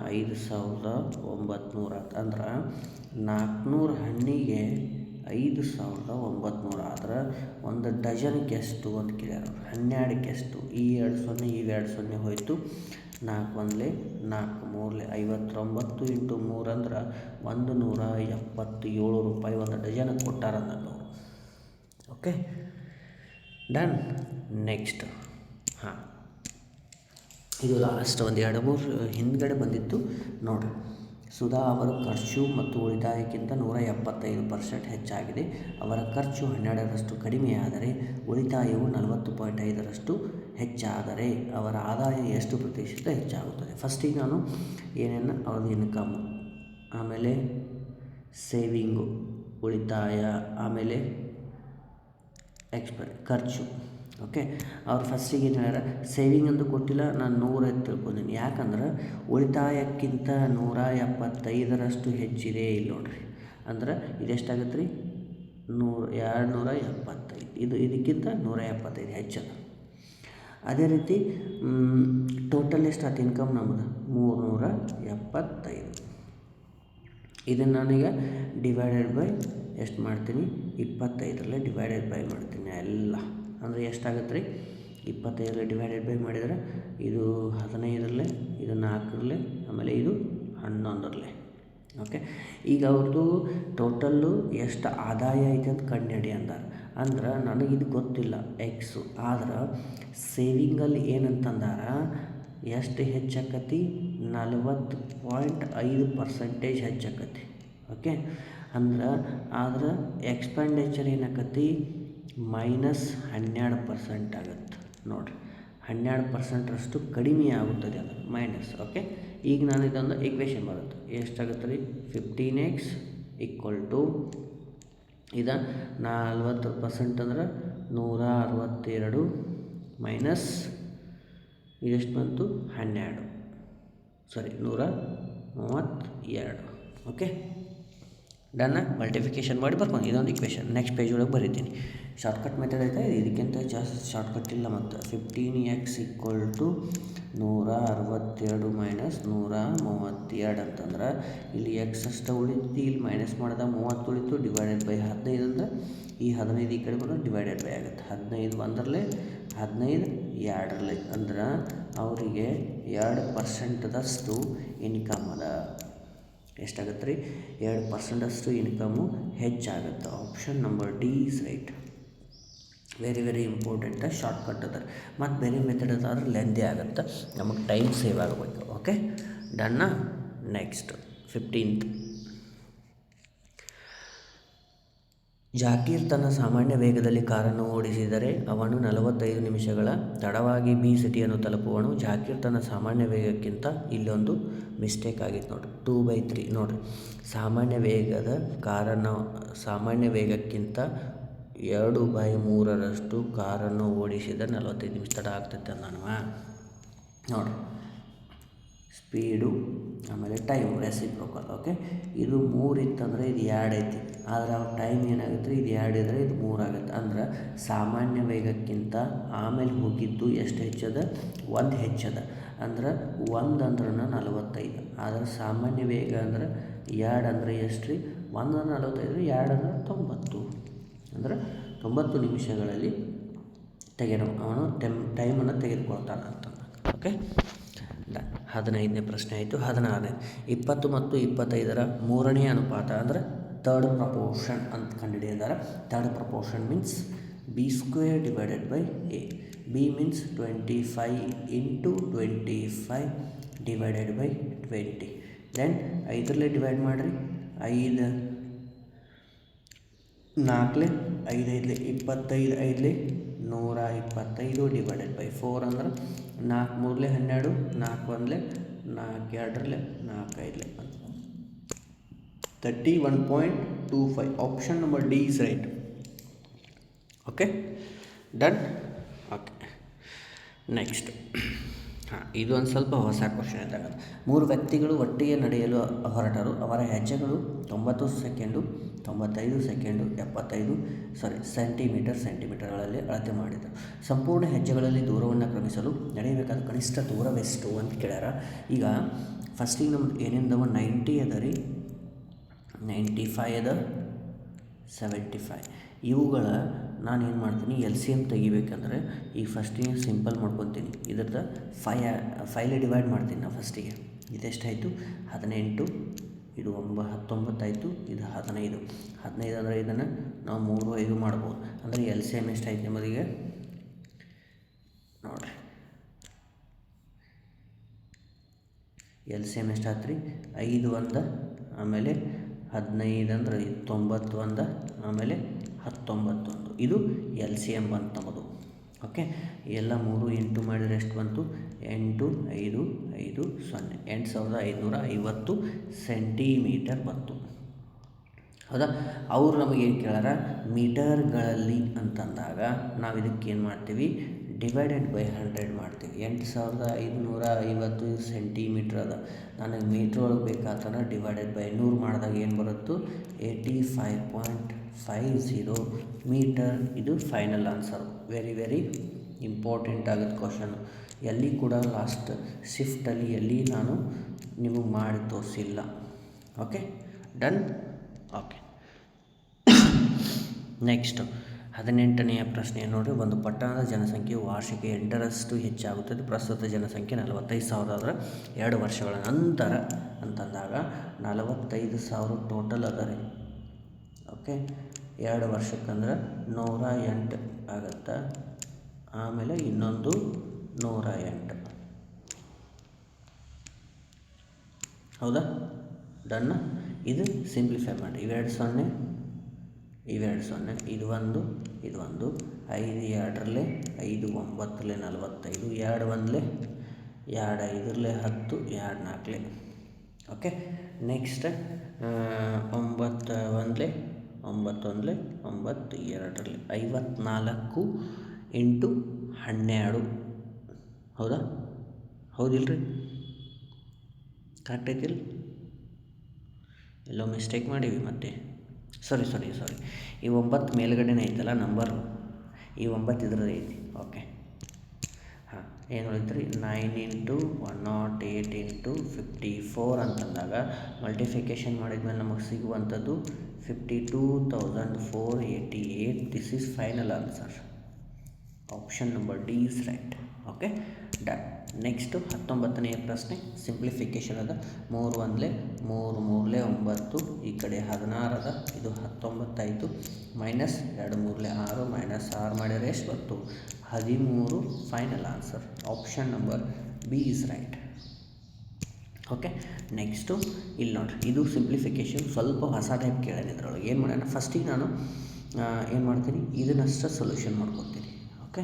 5900 ಆಯ್ತು. ಅಂದ್ರೆ 400 ಹಣ್ಣಿಗೆ 5900 ಆದ್ರೆ ಒಂದು ಡಜನ್ಗೆ ಎಷ್ಟು ಅಂತ ಕೇಳ್ಯಾರ. 12ಕ್ಕೆ ಎಷ್ಟು? ಈ 2 0 ಈ 2 0 ಹೋಯಿತು. 4 1 4 3 59 ಇಂಟು 3 ಅಂದ್ರೆ 177 ರೂಪಾಯಿ ಒಂದು ಡಜನ್ಗೆ ಕೊಟ್ಟಾರ ನಾನು. Okay, done. ನೆಕ್ಸ್ಟ್ ಇದು ಲಾಸ್ಟ್ ಒಂದು 2-3 ಹಿಂದ್ಗಡೆ ಬಂದಿತ್ತು ನೋಡಿರಿ. ಸುಧಾ ಅವರ ಖರ್ಚು ಮತ್ತು ಉಳಿತಾಯಕ್ಕಿಂತ 175% ಹೆಚ್ಚಾಗಿದೆ. ಅವರ ಖರ್ಚು 12ರಷ್ಟು ಕಡಿಮೆಯಾದರೆ ಉಳಿತಾಯವು 40.5ರಷ್ಟು ಹೆಚ್ಚಾದರೆ ಅವರ ಆದಾಯ ಎಷ್ಟು ಪ್ರತಿಶತ ಹೆಚ್ಚಾಗುತ್ತದೆ? ಫಸ್ಟಿಗೆ ನಾನು ಏನೇನು ಅವ್ರದ್ದು ಇನ್ಕಮ್, ಆಮೇಲೆ ಸೇವಿಂಗು ಉಳಿತಾಯ, ಆಮೇಲೆ ಖರ್ಚು. ಓಕೆ, ಅವ್ರು ಫಸ್ಟಿಗೆ ಏನು ಹೇಳ್ಯಾರ? ಸೇವಿಂಗ್ ಅಂತೂ ಕೊಟ್ಟಿಲ್ಲ, ನಾನು 100 ಅಂತ ತಿಳ್ಕೊಂಡಿನಿ. ಯಾಕಂದ್ರೆ ಉಳಿತಾಯಕ್ಕಿಂತ 175ರಷ್ಟು ಹೆಚ್ಚಿದೆ. ಇಲ್ಲಿ ನೋಡಿರಿ, ಅಂದ್ರೆ ಇದೆಷ್ಟಾಗತ್ತೆ ರೀ? 275. ಇದಕ್ಕಿಂತ 175 ಹೆಚ್ಚದ. ಅದೇ ರೀತಿ ಟೋಟಲ್ ಎಷ್ಟಾಯ್ತು ಇನ್ಕಮ್ ನಮ್ಮದು? 375. ಇದನ್ನು ನಾನೀಗ ಡಿವೈಡೆಡ್ ಬೈ ಎಷ್ಟು ಮಾಡ್ತೀನಿ? 25ರಲ್ಲೇ ಡಿವೈಡೆಡ್ ಬೈ ಮಾಡ್ತೀನಿ ಎಲ್ಲ. ಅಂದರೆ ಎಷ್ಟಾಗತ್ತೆ ರೀ? 25ರಲ್ಲೇ ಡಿವೈಡೆಡ್ ಬೈ ಮಾಡಿದರೆ ಇದು 15ರಲ್ಲೇ, ಇದು 4ರಲ್ಲೇ, ಆಮೇಲೆ ಇದು 11ರಲ್ಲೇ. ಓಕೆ, ಈಗ ಅವ್ರದ್ದು ಟೋಟಲ್ಲು ಎಷ್ಟು ಆದಾಯ ಐತೆ ಅಂತ ಕಂಡುಹಿಡಿ ಅಂದಾರೆ. ಅಂದ್ರೆ ನನಗಿದು ಗೊತ್ತಿಲ್ಲ ಎಕ್ಸು. ಆದ್ರೆ ಸೇವಿಂಗಲ್ಲಿ ಏನಂತಂದಾರ? ಎಷ್ಟು ಹೆಚ್ಚಾಕತಿ? 40.5% ಹೆಚ್ಚಾಕತಿ. ಓಕೆ, ಅಂದ್ರೆ ಆದ್ರೆ ಎಕ್ಸ್ಪೆಂಡಿಚರ್ ಏನಾಕತಿ? -12% ಆಗುತ್ತೆ ನೋಡಿರಿ. 12%ರಷ್ಟು ಕಡಿಮೆ ಆಗುತ್ತದೆ ಅದು ಮೈನಸ್. ಓಕೆ, ಈಗ ನಾನು ಇದೊಂದು ಈಕ್ವೇಷನ್ ಬರುತ್ತೆ. ಎಷ್ಟಾಗುತ್ತೆ ರೀ? 15x ಇದು 40% ಅಂದ್ರೆ 162 ಮೈನಸ್ ಇದೆಷ್ಟು ಬಂತು? 132. ಓಕೆ, ಡನ್ನ ಮಲ್ಟಿಫಿಕೇಷನ್ ಮಾಡಿ ಬರ್ಕೊಂಡು ಇದೊಂದು ಇಕ್ವೇಷನ್ ನೆಕ್ಸ್ಟ್ ಪೇಜ್ ಒಳಗೆ ಬರೀತೀನಿ. ಶಾರ್ಟ್ಕಟ್ ಮೆಥಡ್ ಐತೆ, ಇದಕ್ಕಿಂತ ಜಾಸ್ತಿ ಶಾರ್ಟ್ಕಟ್ ಇಲ್ಲ. ಮತ್ತು 15x = 162 - 132 ಅಂತಂದ್ರೆ ಇಲ್ಲಿ ಎಕ್ಸ್ ಅಷ್ಟು ಉಳಿತು, ಇಲ್ಲಿ ಮೈನಸ್ ಮಾಡಿದಾಗ 30 ಉಳಿತು, ಡಿವೈಡೆಡ್ ಬೈ 15 ಅಂದ್ರೆ ಈ 15 ಈ ಕಡೆ ಬಂದರೆ ಡಿವೈಡೆಡ್ ಬೈ ಆಗುತ್ತೆ. 15 ಒಂದರಲ್ಲೇ 15 ಎರಡರಲ್ಲೇ ಅಂದ್ರೆ ಅವರಿಗೆ 2% ಇನ್ಕಮ್ ಅದ. ಎಷ್ಟಾಗತ್ತೆ ರೀ? 2% ಇನ್ಕಮು ಹೆಚ್ಚಾಗುತ್ತೆ. Option number D is right. Very important. Shortcut ಅದ. ಮತ್ತು ಬೇರೆ ಮೆಥಡ್ ಅದಾದ್ರೆ ಲೆಂದಿ ಆಗುತ್ತೆ, ನಮಗೆ ಟೈಮ್ ಸೇವ್ ಆಗಬೇಕು. ಓಕೆ, ಡನ್ನ. Next 15th. ಜಾಕೀರ್ ತನ್ನ ಸಾಮಾನ್ಯ ವೇಗದಲ್ಲಿ ಕಾರನ್ನು ಓಡಿಸಿದರೆ ಅವನು 45 ನಿಮಿಷಗಳ ತಡವಾಗಿ ಬಿ ಸಿಟಿಯನ್ನು ತಲುಪುವನು. ಜಾಕೀರ್ ತನ್ನ ಸಾಮಾನ್ಯ ವೇಗಕ್ಕಿಂತ ಇಲ್ಲೊಂದು ಮಿಸ್ಟೇಕ್ ಆಗಿತ್ತು ನೋಡಿರಿ, 2/3 ನೋಡಿರಿ. ಸಾಮಾನ್ಯ ವೇಗಕ್ಕಿಂತ 2/3 ಕಾರನ್ನು ಓಡಿಸಿದರೆ 45 ನಿಮಿಷ ತಡ ಆಗ್ತೈತೆ ಅನ್ನೋಣ. ನೋಡಿರಿ, ಸ್ಪೀಡು ಆಮೇಲೆ ಟೈಮ್ ರೆಸಿಪ್ರೋಕಲ್. ಓಕೆ, ಇದು 3 ಇತ್ತಂದರೆ ಇದು 2 ಐತಿ, ಆದರೆ ಅವ್ರ ಟೈಮ್ ಏನಾಗುತ್ತೆ, ಇದು 2 ಇದ್ದರೆ ಇದು 3 ಆಗುತ್ತೆ. ಅಂದ್ರೆ ಸಾಮಾನ್ಯ ವೇಗಕ್ಕಿಂತ ಆಮೇಲೆ ಹೋಗಿದ್ದು ಎಷ್ಟು ಹೆಚ್ಚದ? 1 ಹೆಚ್ಚದ. ಅಂದ್ರೆ 1 ಅಂದ್ರೆ 45, ಆದರೆ ಸಾಮಾನ್ಯ ವೇಗ ಅಂದ್ರೆ 2 ಅಂದರೆ ಎಷ್ಟು ರೀ? 1 ಅಂದ್ರೆ 45, 2 ಅಂದ್ರೆ 90. ಅಂದ್ರೆ 90 ನಿಮಿಷಗಳಲ್ಲಿ ಅವನು ಟೈಮನ್ನು ತೆಗೆದುಕೊಳ್ತಾನೆ ಅಂತ. ಓಕೆ, 15ನೇ ಪ್ರಶ್ನೆ ಆಯಿತು. 16ನೇ, 20 ಮತ್ತು 25ರ ಮೂರನೇ ಅನುಪಾತ ಅಂದರೆ ಥರ್ಡ್ ಪ್ರಪೋರ್ಷನ್ ಅಂತ ಕಂಡುಹಿಡಿದಿದ್ದಾರೆ. Third proportion means b² divided by a. b means 25 × 25 divided by 20. Then 5ರಲ್ಲೇ ಡಿವೈಡ್ ಮಾಡಿರಿ. 5 4 5 5 25 5 125 ಡಿವೈಡೆಡ್ ಬೈ 4 ಅಂದ್ರೆ 4 3 12, 4 1 4 2 4 5 31.25. Option number D is right. Okay, done. Okay, next. ಇದು ಒಂದು ಸ್ವಲ್ಪ ಹೊಸ ಕ್ವಶನ್ ಇದ್ದಾಗ, 3 ವ್ಯಕ್ತಿಗಳು ಒಟ್ಟಿಗೆ ನಡೆಯಲು ಹೊರಟರು. ಅವರ ಹೆಜ್ಜೆಗಳು 90 ಸೆಕೆಂಡು, 95 ಸೆಕೆಂಡು, 75 ಸೆಂಟಿಮೀಟರ್ಗಳಲ್ಲಿ ಅಳತೆ ಮಾಡಿದರು. ಸಂಪೂರ್ಣ ಹೆಜ್ಜೆಗಳಲ್ಲಿ ದೂರವನ್ನು ಕ್ರಮಿಸಲು ನಡೆಯಬೇಕಾದ ಕನಿಷ್ಠ ದೂರವೆಷ್ಟು ಅಂತ ಕೇಳ್ಯಾರ. ಈಗ ಫಸ್ಟಿಗೆ ನಮ್ದು ಏನೇನದವ? 90 ಅದ ರೀ, 95 ಅದ, 75. ಇವುಗಳ ನಾನು ಏನು ಮಾಡ್ತೀನಿ, LCM ತೆಗಿಬೇಕಂದ್ರೆ ಈಗ ಫಸ್ಟಿಗೆ ಸಿಂಪಲ್ ಮಾಡ್ಕೊತೀನಿ. ಇದ್ರದ್ದು 5 ಡಿವೈಡ್ ಮಾಡ್ತೀನಿ ನಾನು ಫಸ್ಟಿಗೆ. ಇದೆಷ್ಟಾಯಿತು? 18. ಇದು 19 ಆಯಿತು, ಇದು 15. 15 ಅಂದರೆ ಇದನ್ನು ನಾವು 3 5 ಮಾಡ್ಬೋದು. ಅಂದರೆ LCM ಎಷ್ಟಾಯ್ತು ನಿಮ್ಮದಿಗೆ ನೋಡಿರಿ. LCM ಎಷ್ಟಾಯ್ತು ರೀ? 5 1, ಆಮೇಲೆ 15 ಅಂದರೆ 91, ಆಮೇಲೆ 19. ಇದು LCM ಬಂತು ನಮ್ಮದು. ಓಕೆ, ಎಲ್ಲ 3 ಇಂಟು ಮಾಡಿದರೆ ಎಷ್ಟು ಬಂತು? 8 5 5 0 8550 ಸೆಂಟಿಮೀಟರ್ ಬಂತು. ಹೌದಾ? ಅವರು ನಮಗೇನು ಕೇಳಾರ? ಮೀಟರ್ಗಳಲ್ಲಿ ಅಂತಂದಾಗ ನಾವು ಇದಕ್ಕೆ ಏನು ಮಾಡ್ತೀವಿ? ಡಿವೈಡೆಡ್ ಬೈ 100 ಮಾಡ್ತೀವಿ. 8550 ಸೆಂಟಿಮೀಟ್ರ್ ಅದ. ನನಗೆ ಮೀಟ್ರ್ ಒಳಗೆ ಬೇಕಾತನ ಡಿವೈಡೆಡ್ ಬೈ 100 ಮಾಡಿದಾಗ ಏನು ಬರುತ್ತೋ? 85.50 ಮೀಟರ್. ಇದು ಫೈನಲ್ ಆನ್ಸರ್. ವೆರಿ ಇಂಪಾರ್ಟೆಂಟ್ ಆಗುತ್ತೆ ಕ್ವಶನು. ಎಲ್ಲಿ ಕೂಡ ಲಾಸ್ಟ್ ಶಿಫ್ಟಲ್ಲಿ ಎಲ್ಲಿ ನಾನು ನಿಮಗೆ ಮಾಡಿ ತೋರಿಸಿಲ್ಲ. Okay, done. ಓಕೆ, ನೆಕ್ಸ್ಟ್ 18ನೇ ಪ್ರಶ್ನೆ ನೋಡಿ. ಒಂದು ಪಟ್ಟಣದ ಜನಸಂಖ್ಯೆಯು ವಾರ್ಷಿಕ 8ರಷ್ಟು ಹೆಚ್ಚಾಗುತ್ತದೆ. ಪ್ರಸ್ತುತ ಜನಸಂಖ್ಯೆ 45,000 ಆದರೆ 2 ವರ್ಷಗಳ ನಂತರ ಅಂತಂದಾಗ 45,000 ಟೋಟಲ್ ಅದ ರೀ. ಓಕೆ, 2 ವರ್ಷಕ್ಕಂದ್ರೆ 108 ಆಗುತ್ತೆ. ಆಮೇಲೆ ಇನ್ನೊಂದು 108. ಹೌದಾ? ಡನ್ನ. ಇದು ಸಿಂಪ್ಲಿಫೈ ಮಾಡಿ. ಇವೆರಡು 0, ಇವೆರಡು 0, ಇದು 1, ಇದು 1. 5 2ರಲ್ಲೇ 5 9 45, 2 1 2 5 10, 2 4. Okay, next 9 1 9 9 2 54 into 12. ಹೌದಾ? ಹೌದಿಲ್ಲ ರೀ? ಕರೆಕ್ಟ್ ಐತಿಲ್ಲ? ಎಲ್ಲೋ ಮಿಸ್ಟೇಕ್ ಮಾಡೀವಿ ಮತ್ತೆ ಸಾರಿ ಈ 9 ಮೇಲ್ಗಡೆನೇ ಐತಲ್ಲ ನಂಬರು, ಈ 9 ಇದ್ರದ್ದು ಐತಿ. ಓಕೆ ಹಾಂ, ಏನು ಉಳಿತು ರೀ 9 × 108 × 54 ಅಂತಂದಾಗ ಮಲ್ಟಿಫಿಕೇಷನ್ ಮಾಡಿದ್ಮೇಲೆ ನಮಗೆ ಸಿಗುವಂಥದ್ದು 52,488. This is final answer. Option number D is right. Okay done. Next 19ನೇ ಪ್ರಶ್ನೆ ಸಿಂಪ್ಲಿಫಿಕೇಷನ್ ಅದ. 3 1 3 3 9, ಈ ಕಡೆ 16 ಅದ, ಇದು 19 ಆಯಿತು. ಮೈನಸ್ 2 3 6, ಮೈನಸ್ 6 ಮಾಡಿದರೆ ಎಷ್ಟು ಬಂತು 13. Final answer option number B is right. Okay next ಇಲ್ಲಿ ನೋಡಿರಿ, ಇದು ಸಿಂಪ್ಲಿಫಿಕೇಷನ್ ಸ್ವಲ್ಪ ಹೊಸ ಟೈಪ್ ಕೇಳೋಣ. ಇದ್ರೊಳಗೆ ಏನು ಮಾಡೋಣ, ಫಸ್ಟಿಗೆ ನಾನು ಏನು ಮಾಡ್ತೀನಿ, ಇದನ್ನಷ್ಟು ಸೊಲ್ಯೂಷನ್ ಮಾಡ್ಕೊತೀನಿ. ಓಕೆ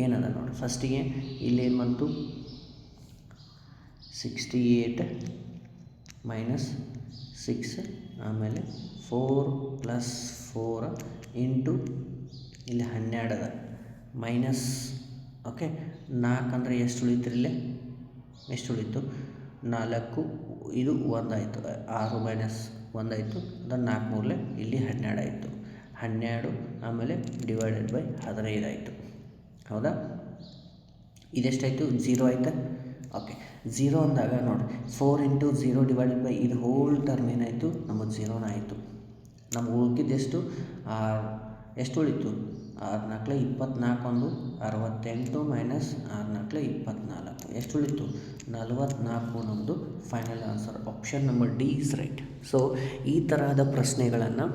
ಏನದ ನೋಡಿ, ಫಸ್ಟಿಗೆ ಇಲ್ಲೇನು ಬಂತು 68 ಮೈನಸ್ 6, ಆಮೇಲೆ 4 + 4 ಇಂಟು ಇಲ್ಲಿ 12 ಅದ, ಮೈನಸ್ ಓಕೆ 4 ಅಂದರೆ ಎಷ್ಟು ಉಳಿತು ಇಲ್ಲೇ, ಎಷ್ಟು ಉಳಿತು 4, ಇದು 1 ಆಯಿತು, 6 ಮೈನಸ್ 1 ಆಯಿತು, ಅದನ್ನು 4 3 ಇಲ್ಲಿ 12 ಆಯಿತು. 12 ಆಮೇಲೆ ಡಿವೈಡೆಡ್ ಬೈ 15 ಆಯಿತು. ಹೌದಾ, ಇದೆಷ್ಟಾಯಿತು 0 ಆಯಿತಾ. ಓಕೆ 0 ಅಂದಾಗ ನೋಡಿ 4 × 0 ಡಿವೈಡೆಡ್ ಬೈ ಇದು ಹೋಲ್ ಟರ್ಮ್ ಏನಾಯಿತು ನಮಗೆ 0ನ ಆಯಿತು. ನಮ್ಗೆ ಉಳ್ಕಿದ್ದೆಷ್ಟು ಎಷ್ಟು ಉಳಿತು 6 4 24, ಒಂದು 68 ಮೈನಸ್ 6 4 24, ಎಷ್ಟು ಉಳಿತು 44. ನಮ್ಮದು final answer option number D is right. So ಈ ತರಹದ ಪ್ರಶ್ನೆಗಳನ್ನು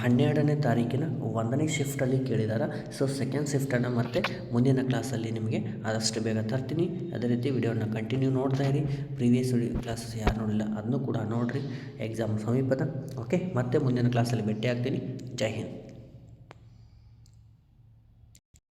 12ನೇ ತಾರೀಕಿನ 1ನೇ ಶಿಫ್ಟಲ್ಲಿ ಕೇಳಿದ್ದಾರೆ. ಸೊ ಸೆಕೆಂಡ್ ಶಿಫ್ಟನ್ನು ಮತ್ತೆ ಮುಂದಿನ ಕ್ಲಾಸಲ್ಲಿ ನಿಮಗೆ ಆದಷ್ಟು ಬೇಗ ತರ್ತೀನಿ. ಅದೇ ರೀತಿ ವಿಡಿಯೋನ ಕಂಟಿನ್ಯೂ ನೋಡ್ತಾ ಇರಿ. ಪ್ರೀವಿಯಸ್ ಕ್ಲಾಸಸ್ ಯಾರು ನೋಡಿಲ್ಲ ಅದನ್ನು ಕೂಡ ನೋಡಿರಿ, ಎಕ್ಸಾಮ್ ಸಮೀಪದ. ಓಕೆ ಮತ್ತೆ ಮುಂದಿನ ಕ್ಲಾಸಲ್ಲಿ ಭೇಟಿ ಆಗ್ತೀನಿ. ಜೈ ಹಿಂದ್.